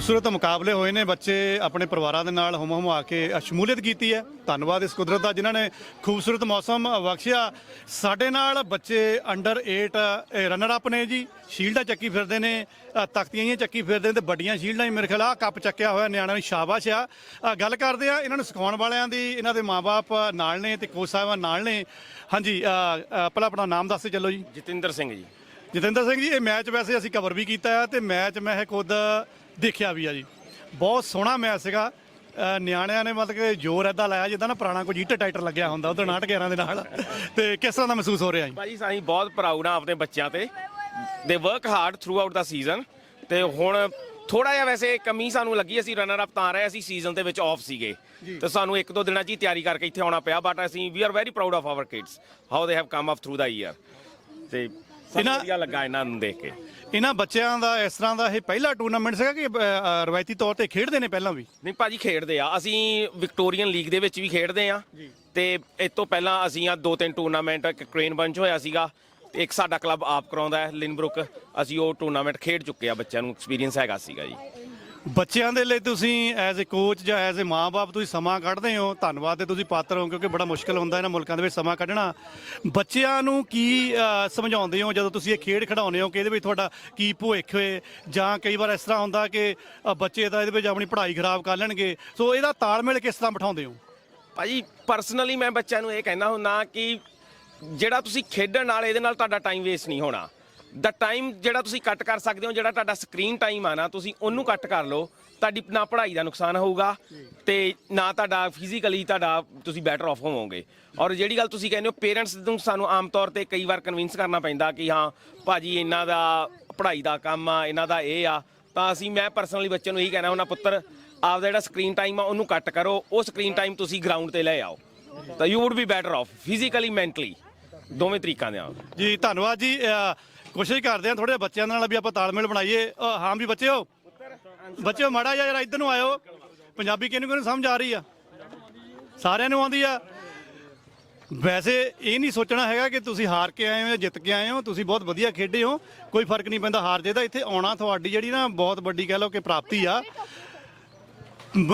ਖੂਬਸੂਰਤ ਮੁਕਾਬਲੇ ਹੋਏ ਨੇ। ਬੱਚੇ ਆਪਣੇ ਪਰਿਵਾਰਾਂ ਦੇ ਨਾਲ ਹੁਮ-ਹੁਮਾ ਕੇ ਸ਼ਮੂਲੀਅਤ ਕੀਤੀ ਹੈ। ਧੰਨਵਾਦ ਇਸ ਕੁਦਰਤ ਦਾ ਜਿਨ੍ਹਾਂ ਨੇ ਖੂਬਸੂਰਤ ਮੌਸਮ ਬਖਸ਼ਿਆ। ਸਾਡੇ ਨਾਲ ਬੱਚੇ ਅੰਡਰ 8 ਰਨਰ ਅਪ ਨੇ ਜੀ। ਸ਼ੀਲਡਾਂ ਚੱਕੀ ਫਿਰਦੇ ਨੇ, ਤਖਤੀਆਂ ਹੀ ਚੱਕੀ ਫਿਰਦੇ ਨੇ ਤੇ ਵੱਡੀਆਂ ਸ਼ੀਲਡਾਂ ਹੀ ਮੇਰੇ ਖਿਆਲ ਆ ਕੱਪ ਚੱਕਿਆ ਹੋਇਆ ਨਿਆਣਿਆਂ ਨੂੰ ਸ਼ਾਬਾਸ਼ ਆ। ਗੱਲ ਕਰਦੇ ਆ ਇਹਨਾਂ ਨੂੰ ਸਿਖਾਉਣ ਵਾਲਿਆਂ ਦੀ। ਇਹਨਾਂ ਦੇ ਮਾਂ-ਬਾਪ ਨਾਲ ਨੇ ਤੇ ਕੋਚ ਸਾਹਿਬਾਨ ਨਾਲ ਨੇ। ਹਾਂਜੀ, ਪਹਿਲਾਂ ਆਪਣਾ ਨਾਮ ਦੱਸ ਕੇ ਚੱਲੋ ਜੀ। ਜਤਿੰਦਰ ਸਿੰਘ ਜੀ। ਜਤਿੰਦਰ ਸਿੰਘ ਜੀ, ਇਹ ਮੈਚ ਵੈਸੇ ਅਸੀਂ ਕਵਰ ਵੀ ਕੀਤਾ ਹੈ ਤੇ ਮੈਚ ਮੈਂ ਖੁਦ ਦੇਖਿਆ ਵੀ ਆ ਜੀ। ਬਹੁਤ ਸੋਹਣਾ ਮੈਚ ਸੀਗਾ। ਨਿਆਣਿਆਂ ਨੇ ਮਤਲਬ ਕਿ ਜ਼ੋਰ ਇੱਦਾਂ ਲਾਇਆ ਜਿੱਦਾਂ ਨਾ ਪੁਰਾਣਾ ਕੋਈ ਜੀਟਰ ਟਾਈਟਰ ਲੱਗਿਆ ਹੁੰਦਾ ਉਧਰ 9-11 ਦੇ ਨਾਲ। ਤੇ ਕਿਸ ਤਰ੍ਹਾਂ ਦਾ ਮਹਿਸੂਸ ਹੋ ਰਿਹਾ ਜੀ? ਭਾਜੀ ਅਸੀਂ ਬਹੁਤ ਪ੍ਰਾਊਡ ਆ ਆਪਣੇ ਬੱਚਿਆਂ ਤੇ। ਦੇ ਵਰਕ ਹਾਰਡ ਥਰੂ ਆਊਟ ਦਾ ਸੀਜ਼ਨ। ਤੇ ਹੁਣ ਥੋੜਾ ਜਿਹਾ ਵੈਸੇ ਕਮੀ ਸਾਨੂੰ ਲੱਗੀ, ਅਸੀਂ ਰਨਰ ਅਪ ਤਾਂ ਰਹੇ, ਅਸੀਂ ਸੀਜ਼ਨ ਦੇ ਵਿੱਚ ਆਫ ਸੀਗੇ ਤੇ ਸਾਨੂੰ 1-2 ਦਿਨਾਂ 'ਚ ਹੀ ਤਿਆਰੀ ਕਰਕੇ ਇੱਥੇ ਆਉਣਾ ਪਿਆ। ਬਟ ਅਸੀਂ we are very proud of our kids how they have come up through the year. ਤੇ ਸਾਨੂੰ ਵਧੀਆ ਲੱਗਾ ਇਹਨਾਂ ਨੂੰ ਦੇਖ ਕੇ। ਇਹਨਾਂ ਬੱਚਿਆਂ ਦਾ ਇਸ ਤਰ੍ਹਾਂ ਦਾ ਇਹ ਪਹਿਲਾ ਟੂਰਨਾਮੈਂਟ ਸੀਗਾ ਕਿ ਰਵਾਇਤੀ ਤੌਰ ਤੇ ਖੇਡਦੇ ਨੇ ਪਹਿਲਾਂ ਵੀ? ਨਹੀਂ ਭਾਜੀ, ਖੇਡਦੇ ਆ। ਅਸੀਂ ਵਿਕਟੋਰੀਅਨ ਲੀਗ ਦੇ ਵਿੱਚ ਵੀ ਖੇਡਦੇ ਆ ਤੇ ਇਸ ਤੋਂ ਪਹਿਲਾਂ ਅਸੀਂ 2-3 ਟੂਰਨਾਮੈਂਟ, ਇੱਕ ਕ੍ਰੇਨ ਬੰਚ ਹੋਇਆ ਸੀਗਾ ਤੇ ਇੱਕ ਸਾਡਾ ਕਲੱਬ ਆਪ ਕਰਾਉਂਦਾ ਹੈ ਲਿਨਬਰੁਕ, ਅਸੀਂ ਉਹ ਟੂਰਨਾਮੈਂਟ ਖੇਡ ਚੁੱਕੇ ਆ। ਬੱਚਿਆਂ ਨੂੰ ਐਕਸਪੀਰੀਅੰਸ ਹੈਗਾ ਸੀਗਾ ਜੀ। ਬੱਚਿਆਂ ਦੇ ਲਈ ਤੁਸੀਂ ਐਜ਼ ਏ ਕੋਚ ਜਾਂ ਐਜ਼ ਏ ਮਾਂ-ਬਾਪ ਤੁਸੀਂ ਸਮਾਂ ਕੱਢਦੇ ਹੋ, ਧੰਨਵਾਦ ਤੇ ਤੁਸੀਂ ਪਾਤਰ ਹੋ ਕਿਉਂਕਿ ਬੜਾ ਮੁਸ਼ਕਲ ਹੁੰਦਾ ਇਹਨਾਂ ਮੁਲਕਾਂ ਦੇ ਵਿੱਚ ਸਮਾਂ ਕੱਢਣਾ। ਬੱਚਿਆਂ ਨੂੰ ਕੀ ਸਮਝਾਉਂਦੇ ਹੋ ਜਦੋਂ ਤੁਸੀਂ ਇਹ ਖੇਡ ਖਿਡਾਉਂਦੇ ਹੋ ਕਿ ਇਹਦੇ ਵਿੱਚ ਤੁਹਾਡਾ ਕੀ ਭਵਿੱਖ ਹੋਏ? ਜਾਂ ਕਈ ਵਾਰ ਇਸ ਤਰ੍ਹਾਂ ਹੁੰਦਾ ਕਿ ਬੱਚੇ ਤਾਂ ਇਹਦੇ ਵਿੱਚ ਆਪਣੀ ਪੜ੍ਹਾਈ ਖਰਾਬ ਕਰ ਲੈਣਗੇ, ਸੋ ਇਹਦਾ ਤਾਲਮੇਲ ਕਿਸ ਤਰ੍ਹਾਂ ਬਿਠਾਉਂਦੇ ਹੋ? ਭਾਜੀ ਪਰਸਨਲੀ ਮੈਂ ਬੱਚਿਆਂ ਨੂੰ ਇਹ ਕਹਿੰਦਾ ਹੁੰਦਾ ਕਿ ਜਿਹੜਾ ਤੁਸੀਂ ਖੇਡਣ ਨਾਲ ਇਹਦੇ ਨਾਲ ਤੁਹਾਡਾ ਟਾਈਮ ਵੇਸਟ ਨਹੀਂ ਹੋਣਾ। ਦਾ ਟਾਈਮ ਜਿਹੜਾ ਤੁਸੀਂ ਕੱਟ ਕਰ ਸਕਦੇ ਹੋ, ਜਿਹੜਾ ਤੁਹਾਡਾ ਸਕਰੀਨ ਟਾਈਮ ਆ ਨਾ, ਤੁਸੀਂ ਉਹਨੂੰ ਕੱਟ ਕਰ ਲਓ। ਤੁਹਾਡੀ ਨਾ ਪੜ੍ਹਾਈ ਦਾ ਨੁਕਸਾਨ ਹੋਊਗਾ ਤੇ ਨਾ ਤੁਹਾਡਾ ਫਿਜ਼ੀਕਲੀ ਤੁਹਾਡਾ ਤੁਸੀਂ ਬੈਟਰ ਆਫ ਹੋਵੋਗੇ। ਔਰ ਜਿਹੜੀ ਗੱਲ ਤੁਸੀਂ ਕਹਿੰਦੇ ਹੋ ਪੇਰੈਂਟਸ ਨੂੰ ਸਾਨੂੰ ਆਮ ਤੌਰ ਤੇ ਕਈ ਵਾਰ ਕਨਵਿੰਸ ਕਰਨਾ ਪੈਂਦਾ ਕਿ ਹਾਂ ਭਾਜੀ ਇਹਨਾਂ ਦਾ ਪੜ੍ਹਾਈ ਦਾ ਕੰਮ ਆ, ਇਹਨਾਂ ਦਾ ਇਹ ਆ, ਤਾਂ ਮੈਂ ਪਰਸਨਲੀ ਬੱਚੇ ਨੂੰ ਇਹੀ ਕਹਿਣਾ ਹੁੰਦਾ, ਪੁੱਤਰ ਆਪਦਾ ਜਿਹੜਾ ਸਕਰੀਨ ਟਾਈਮ ਆ ਉਹਨੂੰ ਕੱਟ ਕਰੋ। ਉਹ ਸਕਰੀਨ ਟਾਈਮ ਤੁਸੀਂ ਗਰਾਊਂਡ ਤੇ ਲੈ ਆਓ ਤਾਂ you wood B better of physically mentally, ਦੋਵੇਂ ਤਰੀਕਾਂ ਦੇ। ਜੀ ਧੰਨਵਾਦ ਜੀ। ਕੋਸ਼ਿਸ਼ ਕਰਦੇ ਆ ਥੋੜੇ ਬੱਚਿਆਂ ਨਾਲ ਵੀ ਆਪਾਂ ਤਾਲਮੇਲ ਬਣਾਈਏ। ਹਾਂ ਵੀ ਬੱਚਿਓ ਮਾੜਾ ਜਿਹਾ ਯਾਰ ਇੱਧਰ ਨੂੰ ਆਇਓ। ਪੰਜਾਬੀ ਕਿਹਨੂੰ ਸਮਝ ਆ ਰਹੀ ਆ? ਸਾਰਿਆਂ ਨੂੰ ਆਉਂਦੀ ਆ। ਵੈਸੇ ਇਹ ਨਹੀਂ ਸੋਚਣਾ ਹੈਗਾ ਕਿ ਤੁਸੀਂ ਹਾਰ ਕੇ ਆਏ ਹੋ ਜਾਂ ਜਿੱਤ ਕੇ ਆਏ ਹੋ। ਤੁਸੀਂ ਬਹੁਤ ਵਧੀਆ ਖੇਡੇ ਹੋ, ਕੋਈ ਫਰਕ ਨਹੀਂ ਪੈਂਦਾ ਹਾਰ ਜੇ ਦਾ। ਇੱਥੇ ਆਉਣਾ ਤੁਹਾਡੀ ਜਿਹੜੀ ਨਾ ਬਹੁਤ ਵੱਡੀ ਕਹਿ ਲਓ ਕਿ ਪ੍ਰਾਪਤੀ ਆ।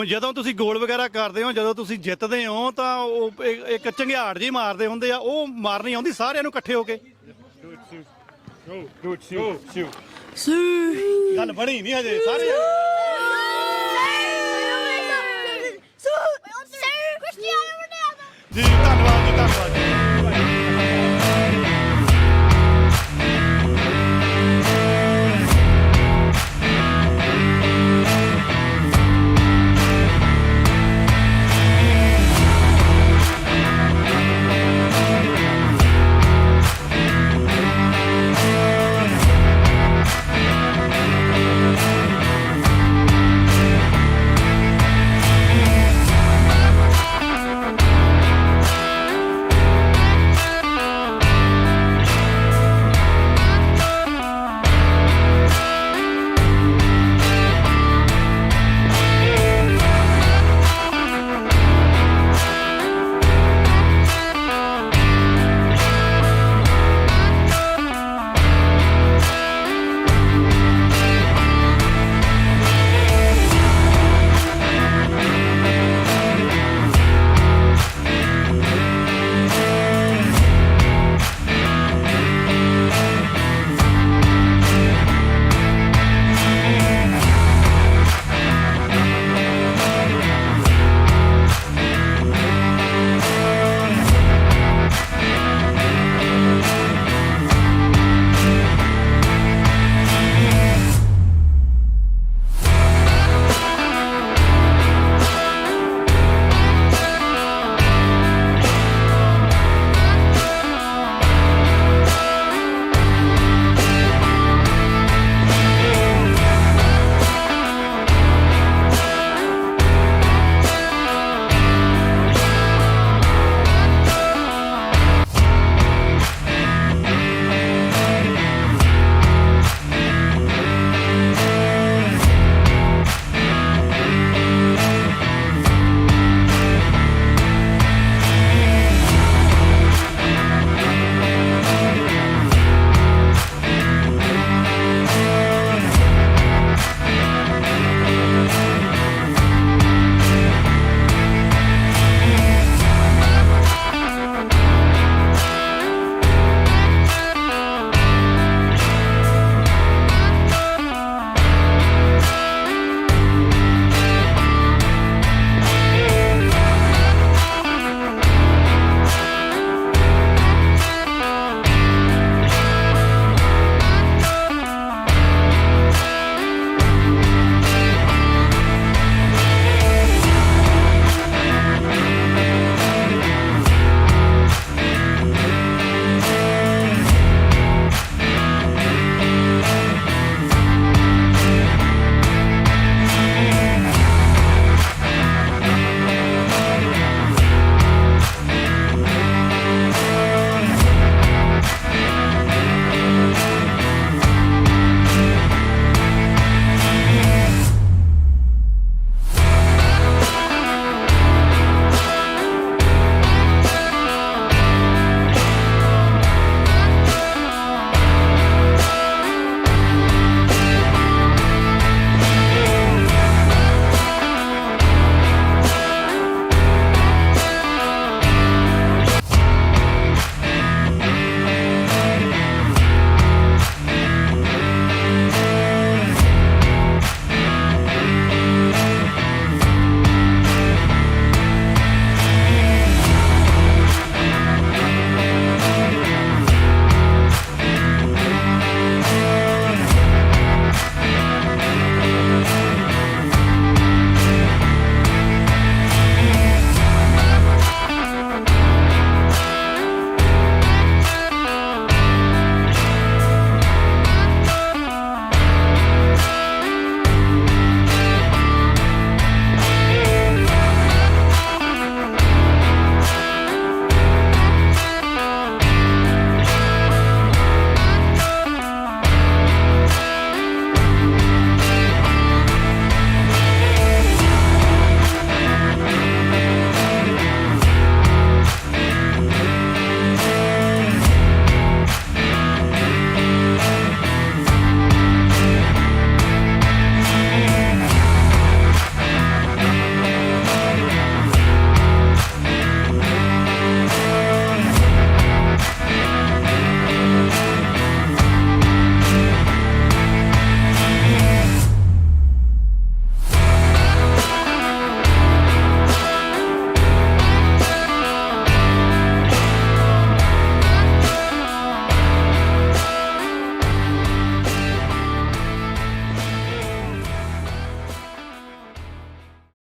ਜਦੋਂ ਤੁਸੀਂ ਗੋਲ ਵਗੈਰਾ ਕਰਦੇ ਹੋ, ਜਦੋਂ ਤੁਸੀਂ ਜਿੱਤਦੇ ਹੋ ਤਾਂ ਉਹ ਇੱਕ ਚੰਗਿਆੜ ਜਿਹੀ ਮਾਰਦੇ ਹੁੰਦੇ ਆ, ਉਹ ਮਾਰਨੀ ਆਉਂਦੀ ਸਾਰਿਆਂ ਨੂੰ ਇਕੱਠੇ ਹੋ ਕੇ। ਗੱਲ ਬਣੀ ਨਹੀਂ ਹਜੇ ਸਾਰੇ ਜੀ। ਧੰਨਵਾਦ ਜੀ, ਧੰਨਵਾਦ ਜੀ।